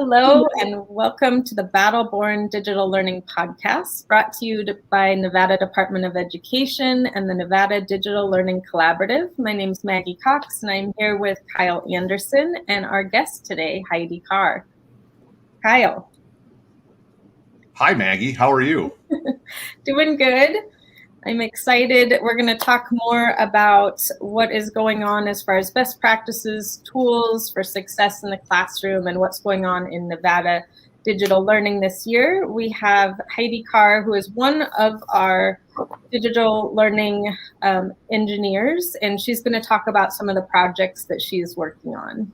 Hello and welcome to the Battleborn Digital Learning Podcast, brought to you by Nevada Department of Education and the Nevada Digital Learning Collaborative. My name is Maggie Cox and I'm here with Kyle Anderson and our guest today, Heidi Carr. Kyle. Hi, Maggie. How are you? Doing good. I'm excited. We're going to talk more about what is going on as far as best practices, tools for success in the classroom, and what's going on in Nevada digital learning this year. We have Heidi Carr, who is one of our digital learning engineers, and she's going to talk about some of the projects that she is working on.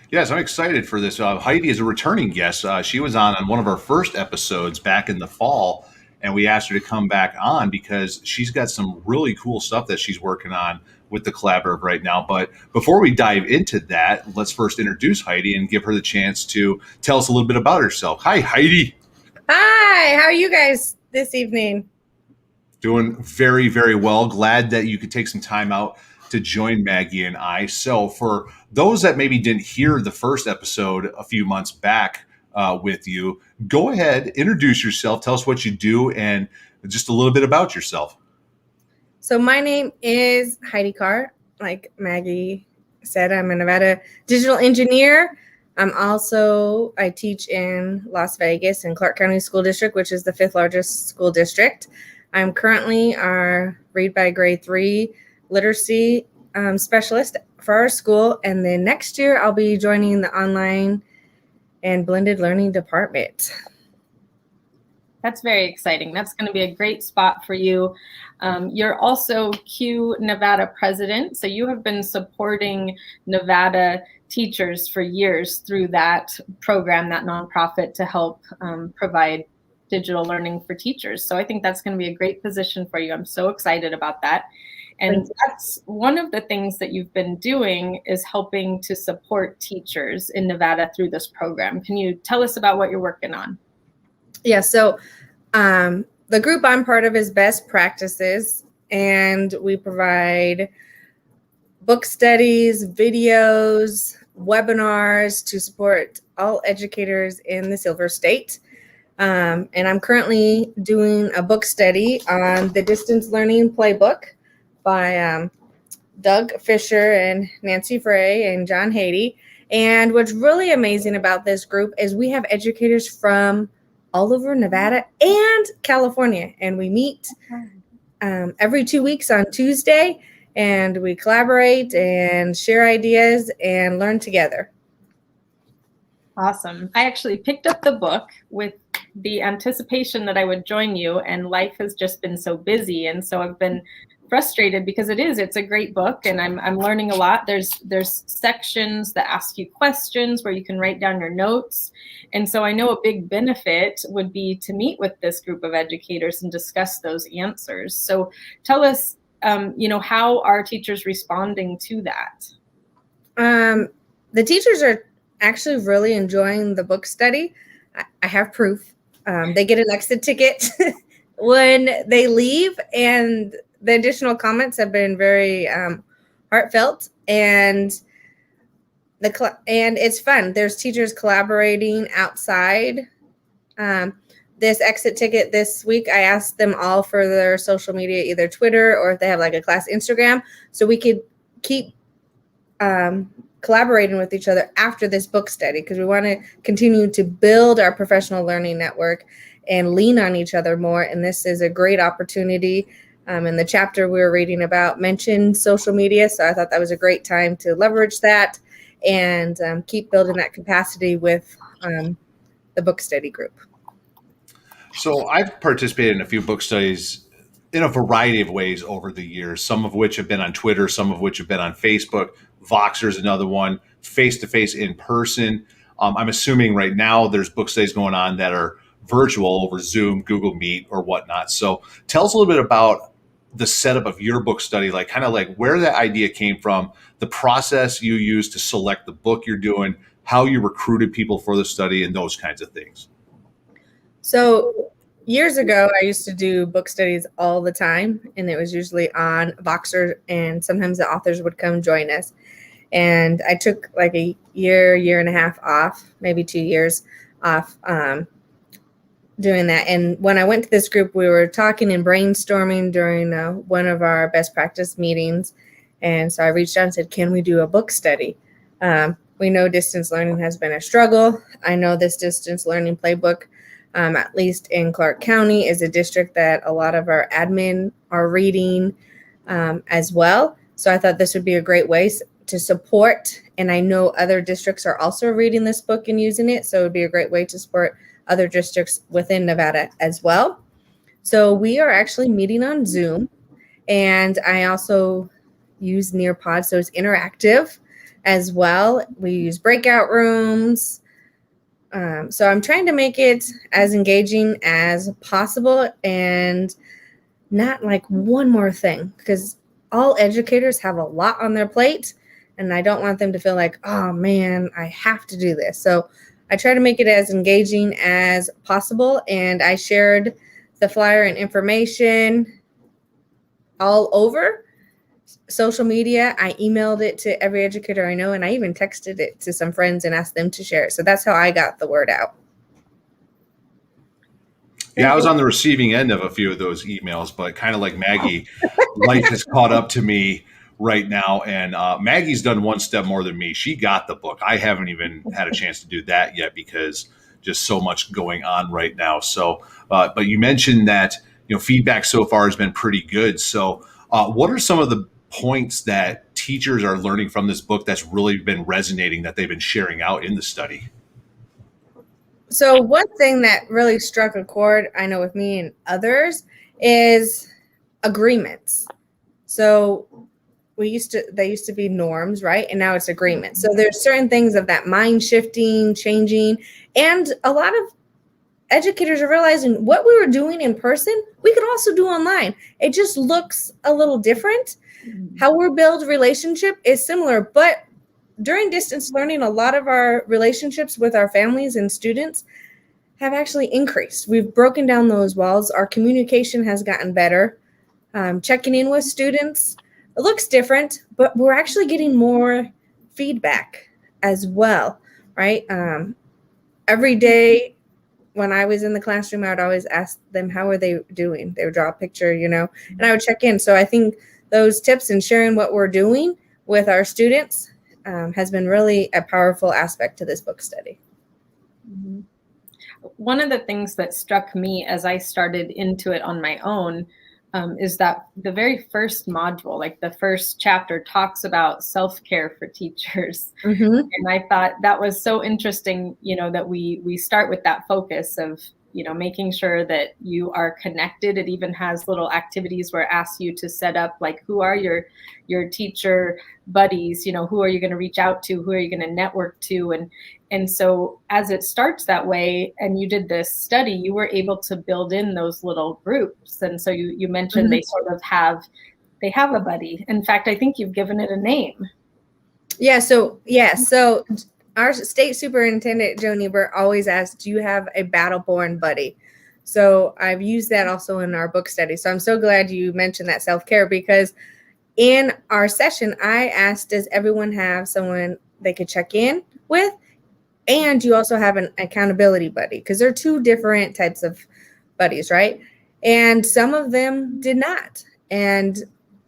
Yes, I'm excited for this. Heidi is a returning guest. She was on one of our first episodes back in the fall, and we asked her to come back on because she's got some really cool stuff that she's working on with the collaborative right now. But before we dive into that, let's first introduce Heidi and give her the chance to tell us a little bit about herself. Hi, Heidi. Hi, how are you guys this evening? Doing very, very well. Glad that you could take some time out to join Maggie and I. So for those that maybe didn't hear the first episode a few months back with you, go ahead, introduce yourself, tell us what you do, and just a little bit about yourself. So my name is Heidi Carr. Like Maggie said, I'm a Nevada digital engineer. I teach in Las Vegas in Clark County School District, which is the 5th largest school district. I'm currently our Read by Grade 3 literacy specialist for our school. And then next year I'll be joining the online and blended learning department. That's very exciting. That's going to be a great spot for you. You're also Q Nevada president, so you have been supporting Nevada teachers for years through that program, that nonprofit, to help provide digital learning for teachers. So I think that's going to be a great position for you. I'm so excited about that. And that's one of the things that you've been doing, is helping to support teachers in Nevada through this program. Can you tell us about what you're working on? Yeah, so the group I'm part of is Best Practices, and we provide book studies, videos, webinars to support all educators in the Silver State. And I'm currently doing a book study on the Distance Learning Playbook by Doug Fisher and Nancy Frey and John Heidi. And what's really amazing about this group is we have educators from all over Nevada and California. And we meet every 2 weeks on Tuesday, and we collaborate and share ideas and learn together. Awesome. I actually picked up the book with the anticipation that I would join you, and life has just been so busy. And so I've been frustrated because it's a great book, and I'm learning a lot. There's sections that ask you questions where you can write down your notes. And so I know a big benefit would be to meet with this group of educators and discuss those answers. So tell us, how are teachers responding to that? The teachers are actually really enjoying the book study. I have proof. They get an exit ticket when they leave, and the additional comments have been very heartfelt, and it's fun. There's teachers collaborating outside. This exit ticket this week, I asked them all for their social media, either Twitter or if they have like a class Instagram, so we could keep collaborating with each other after this book study, because we want to continue to build our professional learning network and lean on each other more. And this is a great opportunity. And the chapter we were reading about mentioned social media, so I thought that was a great time to leverage that and keep building that capacity with the book study group. So I've participated in a few book studies in a variety of ways over the years, some of which have been on Twitter, some of which have been on Facebook. Voxer's another one, face-to-face in person. I'm assuming right now there's book studies going on that are virtual over Zoom, Google Meet, or whatnot. So tell us a little bit about the setup of your book study, like kind of like where that idea came from, the process you use to select the book you're doing, how you recruited people for the study, and those kinds of things. So years ago, I used to do book studies all the time, and it was usually on Voxer, and sometimes the authors would come join us. And I took like a year and a half off, maybe 2 years off, doing that. And when I went to this group, we were talking and brainstorming during one of our best practice meetings. And so I reached out and said, can we do a book study? We know distance learning has been a struggle. I know this distance learning playbook, at least in Clark County, is a district that a lot of our admin are reading as well. So I thought this would be a great way to support. And I know other districts are also reading this book and using it. So it would be a great way to support other districts within Nevada as well. So we are actually meeting on Zoom, and I also use Nearpod, so it's interactive as well. We use breakout rooms. So I'm trying to make it as engaging as possible and not like one more thing, because all educators have a lot on their plate, and I don't want them to feel like, oh man, I have to do this. So I try to make it as engaging as possible, and I shared the flyer and information all over social media. I emailed it to every educator I know, and I even texted it to some friends and asked them to share it. So that's how I got the word out. Yeah, I was on the receiving end of a few of those emails, but kind of like Maggie, life has caught up to me right now, and Maggie's done one step more than me. She got the book. I haven't even had a chance to do that yet because just so much going on right now. So, but you mentioned that feedback so far has been pretty good. So, what are some of the points that teachers are learning from this book that's really been resonating that they've been sharing out in the study? So one thing that really struck a chord, I know with me and others, is agreements. So they used to be norms, right? And now it's agreements. So there's certain things of that mind shifting, changing, and a lot of educators are realizing what we were doing in person, we could also do online. It just looks a little different. How we build relationship is similar, but during distance learning, a lot of our relationships with our families and students have actually increased. We've broken down those walls. Our communication has gotten better. Checking in with students, it looks different, but we're actually getting more feedback as well, right? Every day when I was in the classroom, I would always ask them, how are they doing? They would draw a picture, and I would check in. So I think those tips and sharing what we're doing with our students has been really a powerful aspect to this book study. Mm-hmm. One of the things that struck me as I started into it on my own is that the very first module, like the first chapter, talks about self-care for teachers. Mm-hmm. And I thought that was so interesting, that we start with that focus of, making sure that you are connected. It even has little activities where it asks you to set up, like, who are your teacher buddies, who are you going to reach out to, who are you going to network to? And so as it starts that way, and you did this study, you were able to build in those little groups. And so you mentioned they sort of have a buddy. In fact, I think you've given it a name. So our state superintendent, Joe Niebuhr, always asks, do you have a battle-born buddy? So I've used that also in our book study. So I'm so glad you mentioned that self-care, because in our session, I asked, does everyone have someone they could check in with? And you also have an accountability buddy, because there are two different types of buddies, right? And some of them did not. And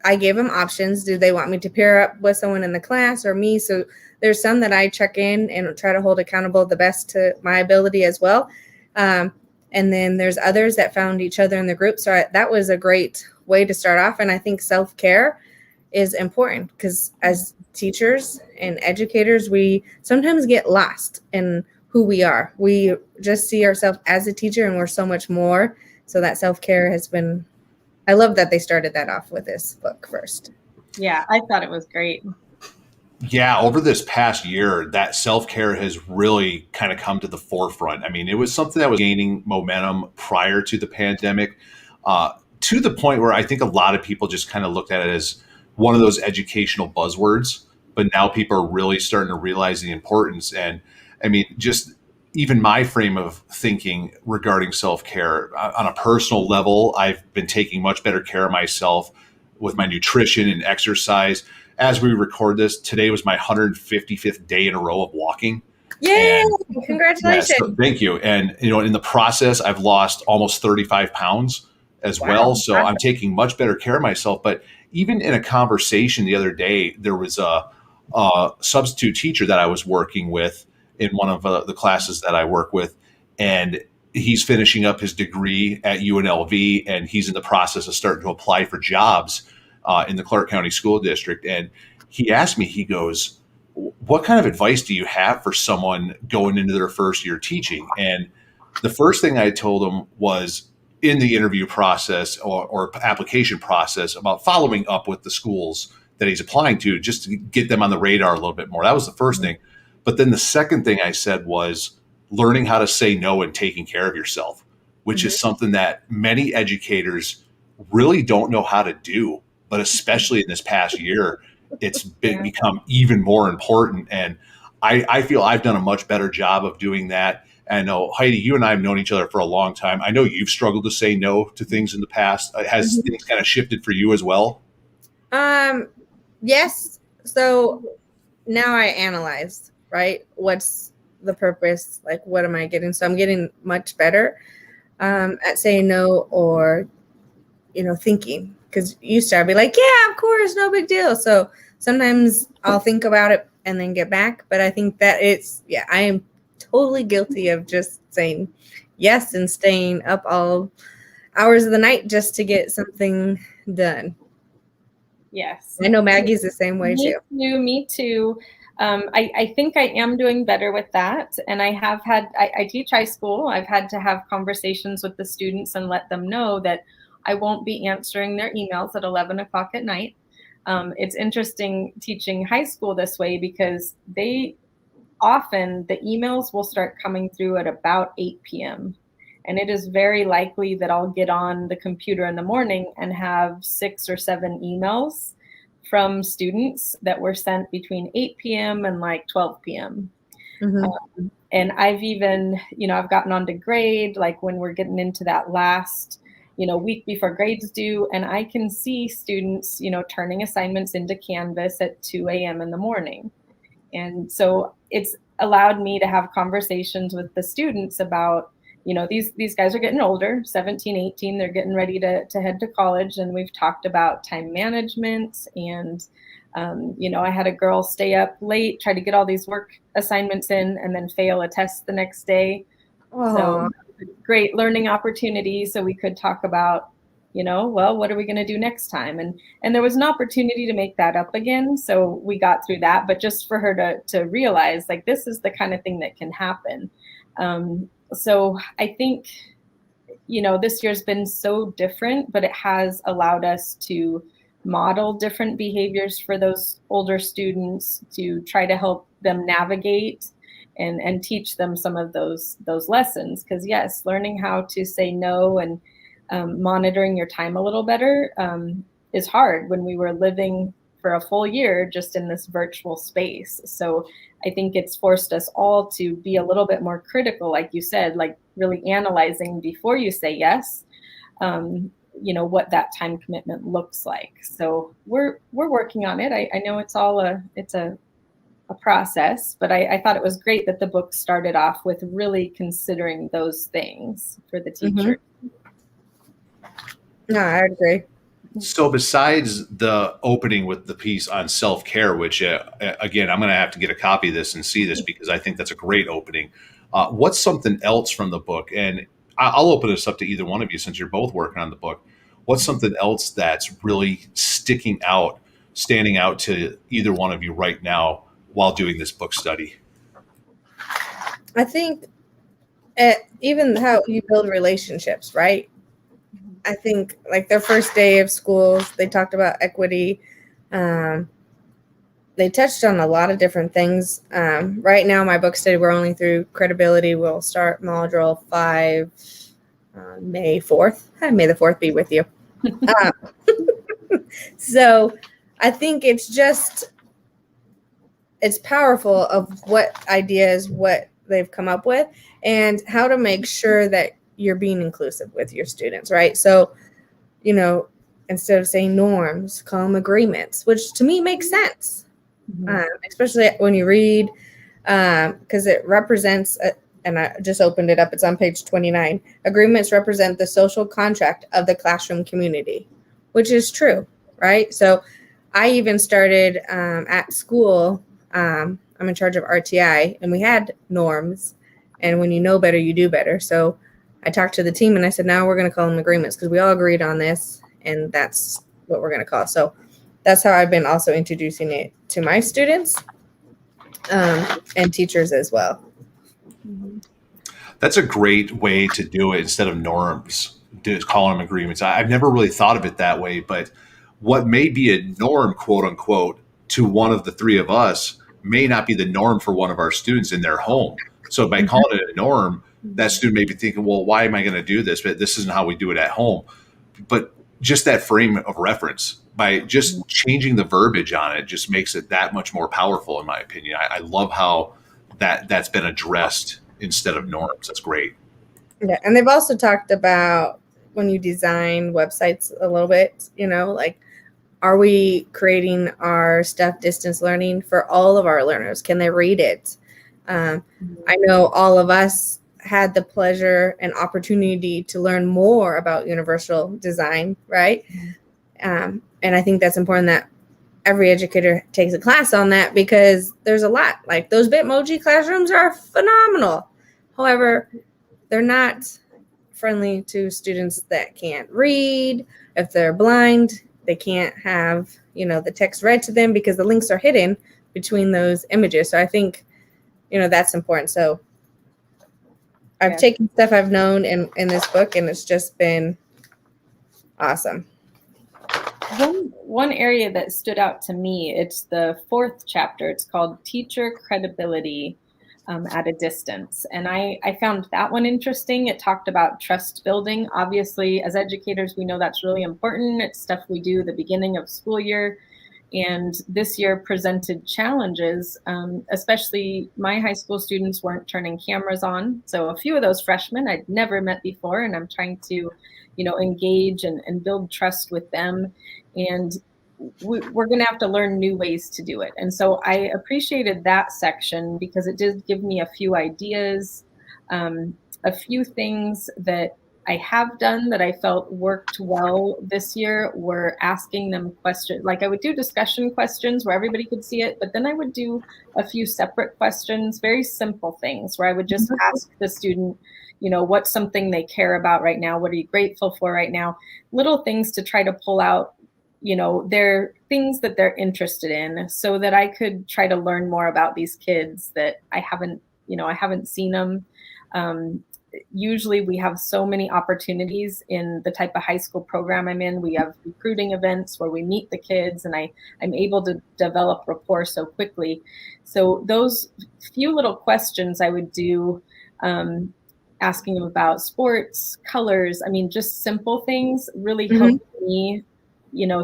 I gave them options. Do they want me to pair up with someone in the class or me? So there's some that I check in and try to hold accountable the best to my ability as well. And then there's others that found each other in the group. So that was a great way to start off. And I think self-care is important, because as teachers and educators, we sometimes get lost in who we are. We just see ourselves as a teacher, and we're so much more. So that self-care has been, I love that they started that off with this book first. Yeah, I thought it was great. Yeah, over this past year, that self-care has really kind of come to the forefront. I mean, it was something that was gaining momentum prior to the pandemic, to the point where I think a lot of people just kind of looked at it as one of those educational buzzwords. But now people are really starting to realize the importance. And I mean, just even my frame of thinking regarding self-care on a personal level, I've been taking much better care of myself with my nutrition and exercise. As we record this, today was my 155th day in a row of walking. Yay! And Congratulations. so thank you. And, in the process, I've lost almost 35 pounds as well. So I'm taking much better care of myself. But even in a conversation the other day, there was a substitute teacher that I was working with in one of the classes that I work with. And he's finishing up his degree at UNLV, and he's in the process of starting to apply for jobs in the Clark County School District. And he asked me, he goes, what kind of advice do you have for someone going into their first year teaching? And the first thing I told him was, in the interview process or application process, about following up with the schools that he's applying to, just to get them on the radar a little bit more. That was the first thing. But then the second thing I said was learning how to say no and taking care of yourself, which is something that many educators really don't know how to do. But especially in this past year, it's become even more important. And I feel I've done a much better job of doing that. And I know, Heidi, you and I have known each other for a long time. I know you've struggled to say no to things in the past. Has things kind of shifted for you as well? Yes. So now I analyze, right? What's the purpose? Like, what am I getting? So I'm getting much better at saying no, or, thinking. Because used to I'd be like, yeah, of course, no big deal. So sometimes I'll think about it and then get back. But I think that I am totally guilty of just saying yes and staying up all hours of the night just to get something done. Yes. I know Maggie's the same way too. Me too. I think I am doing better with that. And I teach high school. I've had to have conversations with the students and let them know that I won't be answering their emails at 11 o'clock at night. It's interesting teaching high school this way, because the emails will start coming through at about 8 p.m. And it is very likely that I'll get on the computer in the morning and have 6 or 7 emails from students that were sent between 8 p.m. and like 12 p.m. And I've even, I've gotten on to grade, like when we're getting into that last, week before grades due, and I can see students, turning assignments into Canvas at 2 a.m. in the morning. And so it's allowed me to have conversations with the students about, these guys are getting older, 17, 18, they're getting ready to head to college. And we've talked about time management. And, I had a girl stay up late, try to get all these work assignments in, and then fail a test the next day. So great learning opportunity. So we could talk about, what are we going to do next time? And there was an opportunity to make that up again. So we got through that, but just for her to realize, like, this is the kind of thing that can happen. So I think, this year's been so different, but it has allowed us to model different behaviors for those older students, to try to help them navigate and teach them some of those lessons. Because yes, learning how to say no and monitoring your time a little better is hard when we were living for a full year just in this virtual space. So I think it's forced us all to be a little bit more critical, like you said, like really analyzing before you say yes, what that time commitment looks like. So we're working on it. I know it's a process, but I thought it was great that the book started off with really considering those things for the teacher. No, I agree. So besides the opening with the piece on self-care, which again, I'm going to have to get a copy of this and see this, because I think that's a great opening. What's something else from the book? And I'll open this up to either one of you, since you're both working on the book. What's something else that's really standing out to either one of you right now while doing this book study? I think even how you build relationships, right? I think like their first day of schools, they talked about equity. They touched on a lot of different things. Right now, my book study, we're only through credibility. We'll start module 5 on May 4th. May the 4th be with you. So I think it's powerful of what ideas, what they've come up with, and how to make sure that you're being inclusive with your students, right? So, instead of saying norms, call them agreements, which to me makes sense. Especially when you read, because it represents, and I just opened it up, it's on page 29. Agreements represent the social contract of the classroom community, which is true, right? So I even started at school. I'm in charge of RTI, and we had norms. And when you know better, you do better. So I talked to the team and I said, now we're going to call them agreements because we all agreed on this, and that's what we're going to call. So that's how I've been also introducing it to my students and teachers as well. That's a great way to do it instead of norms, call them agreements. I've never really thought of it that way, but what may be a norm, quote unquote, to one of the three of us may not be the norm for one of our students in their home. So by calling it a norm, that student may be thinking, well, why am I going to do this? But this isn't how we do it at home. But just that frame of reference, by just changing the verbiage on it, just makes it that much more powerful, in my opinion. I love how that's been addressed instead of norms. That's great. Yeah, and they've also talked about when you design websites a little bit, like, are we creating our stuff distance learning for all of our learners? Can they read it? I know all of us had the pleasure and opportunity to learn more about universal design, right? And I think that's important that every educator takes a class on that, because there's a lot. Like, those Bitmoji classrooms are phenomenal. However, they're not friendly to students that can't read. If they're blind, they can't have, the text read to them because the links are hidden between those images. So I think, that's important. So I've taken stuff I've known in this book, and it's just been awesome. One area that stood out to me, it's the 4th chapter. It's called Teacher Credibility at a Distance. And I found that one interesting. It talked about trust building. Obviously, as educators, we know that's really important. It's stuff we do at the beginning of school year. And this year presented challenges, especially my high school students weren't turning cameras on. So a few of those freshmen I'd never met before, and I'm trying to, engage and build trust with them. And we're going to have to learn new ways to do it. And so I appreciated that section because it did give me a few ideas, a few things that I have done that I felt worked well this year were asking them questions. Like, I would do discussion questions where everybody could see it, but then I would do a few separate questions, very simple things where I would just ask the student, what's something they care about right now? What are you grateful for right now? Little things to try to pull out, their things that they're interested in, so that I could try to learn more about these kids that I haven't seen them. Usually we have so many opportunities in the type of high school program I'm in. We have recruiting events where we meet the kids, and I'm able to develop rapport so quickly. So those few little questions I would do, asking them about sports, colors, just simple things really helped me,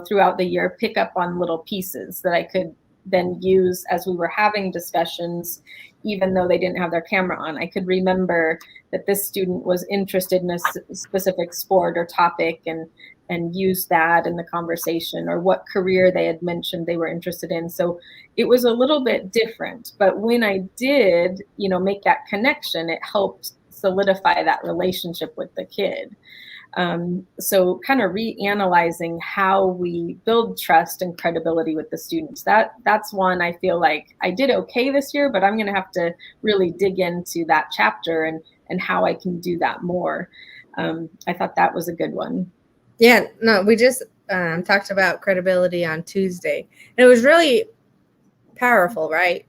throughout the year, pick up on little pieces that I could then use as we were having discussions, even though they didn't have their camera on. I could remember that this student was interested in a specific sport or topic and use that in the conversation, or what career they had mentioned they were interested in. So it was a little bit different, but when I did, make that connection, it helped solidify that relationship with the kid. So kind of reanalyzing how we build trust and credibility with the students. That's one I feel like I did okay this year, but I'm going to have to really dig into that chapter and how I can do that more. I thought that was a good one. Yeah, no, we just talked about credibility on Tuesday, and it was really powerful, right?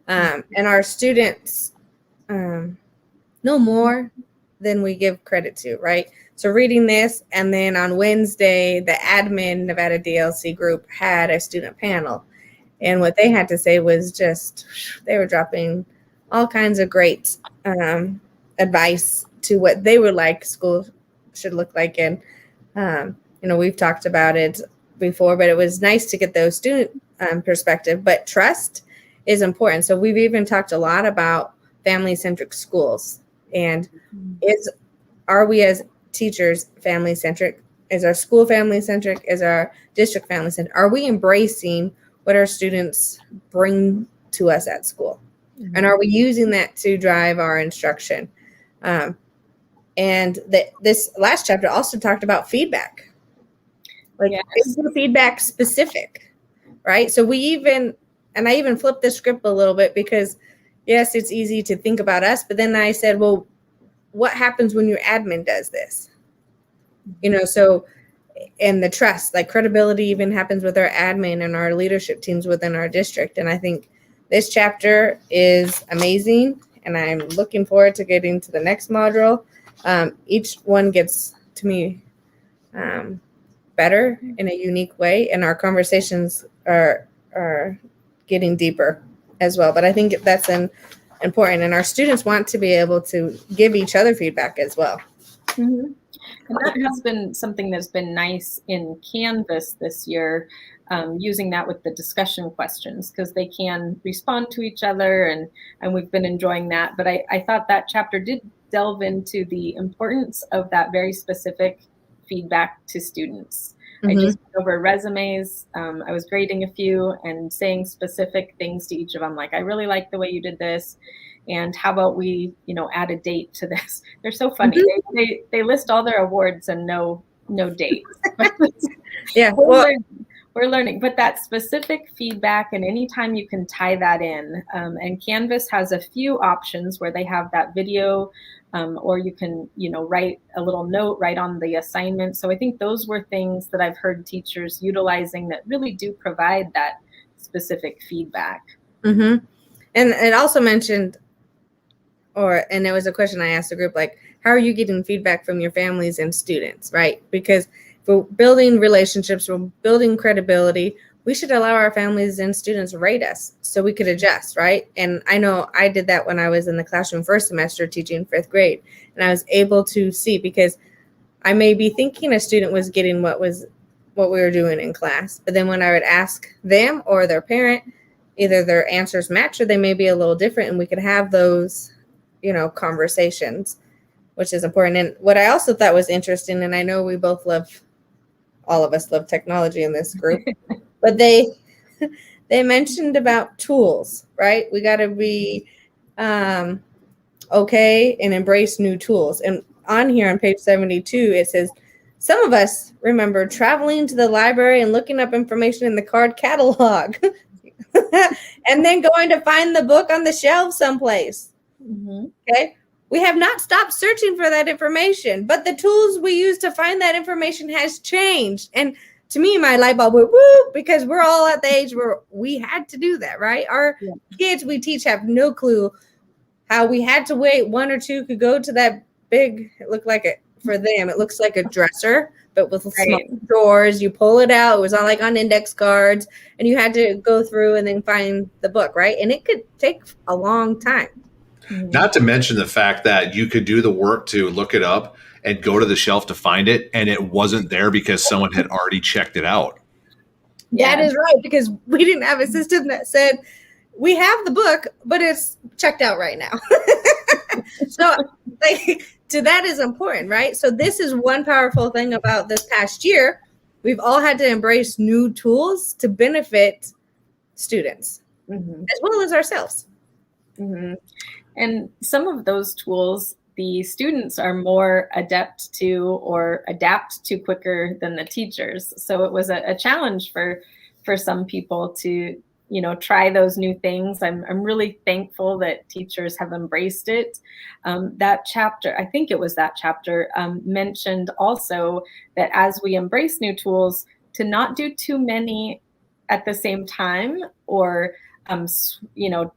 And our students know more than we give credit to, right? So reading this, and then on Wednesday, the admin Nevada DLC group had a student panel, and what they had to say was just, they were dropping all kinds of great advice to what they would like school should look like. And we've talked about it before, but it was nice to get those student perspective. But trust is important. So we've even talked a lot about family-centric schools, and are we as teachers family-centric? Is our school family centric? Is our district family centric? Are we embracing what our students bring to us at school? Mm-hmm. And are we using that to drive our instruction? And this last chapter also talked about feedback. Like, yes. Is the feedback specific, right? So I even flipped the script a little bit because, yes, it's easy to think about us. But then I said, well, what happens when your admin does this? So, and the trust, like credibility even happens with our admin and our leadership teams within our district. And I think this chapter is amazing. And I'm looking forward to getting to the next module. Each one gets to me better in a unique way. And our conversations are getting deeper as well. But I think that's important. And our students want to be able to give each other feedback as well. Mm-hmm. And that has been something that's been nice in Canvas this year, using that with the discussion questions, because they can respond to each other, and we've been enjoying that. But I thought that chapter did delve into the importance of that very specific feedback to students. Mm-hmm. I just went over resumes. I was grading a few and saying specific things to each of them, like, I really like the way you did this. And how about we, add a date to this? They're so funny. Mm-hmm. They list all their awards and no dates. Yeah, we're learning. But that specific feedback, and anytime you can tie that in, and Canvas has a few options where they have that video, or you can, write a little note right on the assignment. So I think those were things that I've heard teachers utilizing that really do provide that specific feedback. Mm-hmm. And it also mentioned, and it was a question I asked the group, like, how are you getting feedback from your families and students, right? Because we're building relationships, we're building credibility, we should allow our families and students to rate us so we could adjust, right? And I know I did that when I was in the classroom first semester teaching 5th grade, and I was able to see, because I may be thinking a student was getting what we were doing in class, but then when I would ask them or their parent, either their answers match or they may be a little different, and we could have those conversations, which is important. And what I also thought was interesting, and I know we both all of us love technology in this group, but they mentioned about tools, right? We got to be okay and embrace new tools. And on here on page 72, it says, some of us remember traveling to the library and looking up information in the card catalog and then going to find the book on the shelf someplace. Mm-hmm. Okay. We have not stopped searching for that information, but the tools we use to find that information has changed. And to me, my light bulb went woo, because we're all at the age where we had to do that, right? Our kids we teach have no clue how we had to wait. One or two could go to that big, it looked like for them, it looks like a dresser, but with small drawers. You pull it out. It was on index cards, and you had to go through and then find the book, right? And it could take a long time. Not to mention the fact that you could do the work to look it up and go to the shelf to find it, and it wasn't there because someone had already checked it out. That is right, because we didn't have a system that said, we have the book, but it's checked out right now. So that is important, right? So this is one powerful thing about this past year. We've all had to embrace new tools to benefit students, as well as ourselves. Mm-hmm. And some of those tools, the students are more adept to or adapt to quicker than the teachers. So it was a challenge for some people to, try those new things. I'm really thankful that teachers have embraced it. That chapter, I think it was that chapter, mentioned also that as we embrace new tools, to not do too many at the same time, or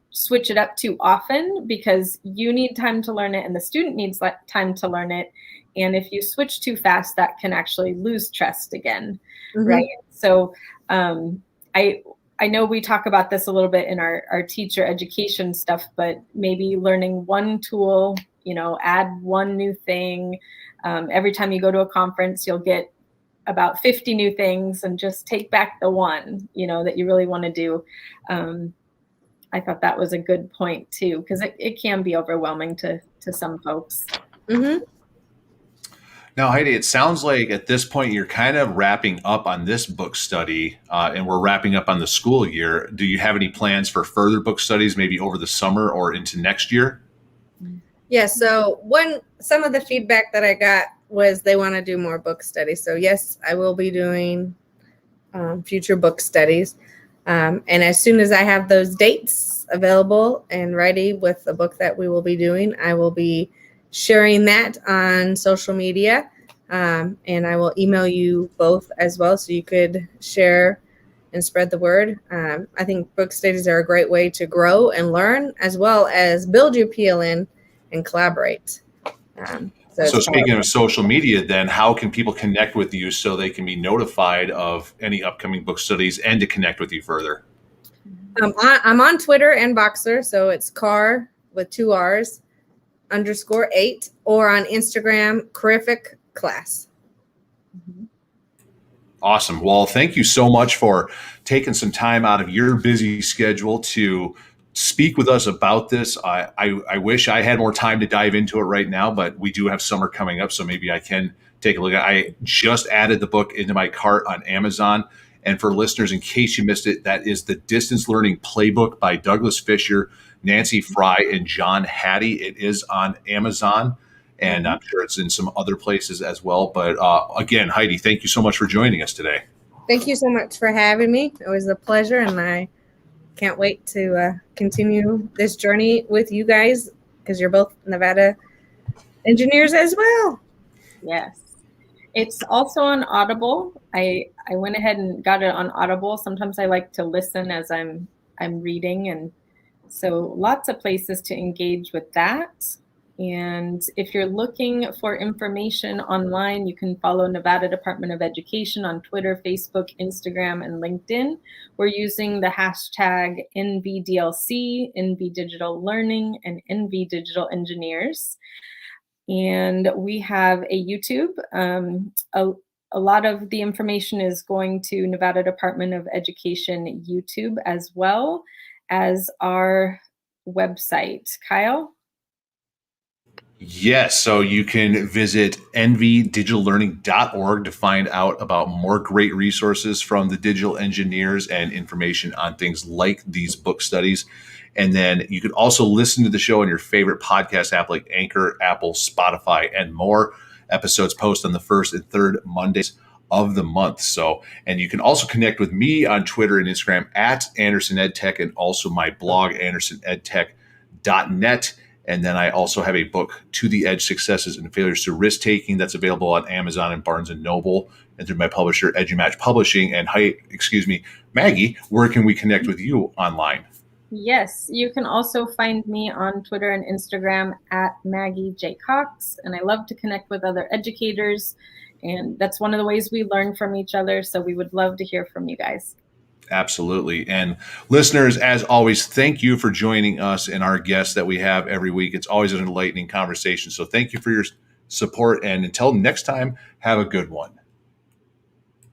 switch it up too often, because you need time to learn it and the student needs time to learn it. And if you switch too fast, that can actually lose trust again, right? So I know we talk about this a little bit in our teacher education stuff, but maybe learning one tool, add one new thing. Every time you go to a conference, you'll get about 50 new things, and just take back the one, that you really want to do. I thought that was a good point too, because it can be overwhelming to some folks. Mm-hmm. Now, Heidi, it sounds like at this point you're kind of wrapping up on this book study, and we're wrapping up on the school year. Do you have any plans for further book studies, maybe over the summer or into next year? Yeah, so some of the feedback that I got was they want to do more book studies. So yes, I will be doing future book studies. And as soon as I have those dates available and ready with the book that we will be doing, I will be sharing that on social media. And I will email you both as well so you could share and spread the word. I think book studies are a great way to grow and learn, as well as build your PLN and collaborate. So speaking of social media, then how can people connect with you so they can be notified of any upcoming book studies and to connect with you further? I'm on Twitter and Boxer, so it's Carr with 2 R's _8, or on Instagram, Carrific Class. Awesome. Well, thank you so much for taking some time out of your busy schedule to speak with us about this. I wish I had more time to dive into it right now, but we do have summer coming up, so maybe I can take a look at it. I just added the book into my cart on Amazon. And for listeners, in case you missed it, that is the Distance Learning Playbook by Douglas Fisher, Nancy Fry, and John Hattie. It is on Amazon, and I'm sure it's in some other places as well. But again, Heidi, thank you so much for joining us today. Thank you so much for having me. It was a pleasure, and I can't wait to continue this journey with you guys, because you're both Nevada engineers as well. Yes. It's also on Audible. I went ahead and got it on Audible. Sometimes I like to listen as I'm reading, and so lots of places to engage with that. And if you're looking for information online, you can follow Nevada Department of Education on Twitter, Facebook, Instagram, and LinkedIn. We're using the hashtag NVDLC, NV Digital Learning, and NV Digital Engineers. And we have a YouTube. A lot of the information is going to Nevada Department of Education YouTube, as well as our website. Kyle? Yes, so you can visit nvdigitallearning.org to find out about more great resources from the digital engineers and information on things like these book studies. And then you can also listen to the show on your favorite podcast app like Anchor, Apple, Spotify, and more. Episodes post on the first and third Mondays of the month. So, and you can also connect with me on Twitter and Instagram at Anderson EdTech, and also my blog, andersonedtech.net. And then I also have a book, To the Edge: Successes and Failures to Risk Taking, that's available on Amazon and Barnes & Noble, and through my publisher, EduMatch Publishing. And Maggie, where can we connect with you online? Yes, you can also find me on Twitter and Instagram at Maggie J. Cox. And I love to connect with other educators. And that's one of the ways we learn from each other. So we would love to hear from you guys. Absolutely. And listeners, as always, thank you for joining us and our guests that we have every week. It's always an enlightening conversation. So thank you for your support. And until next time, have a good one.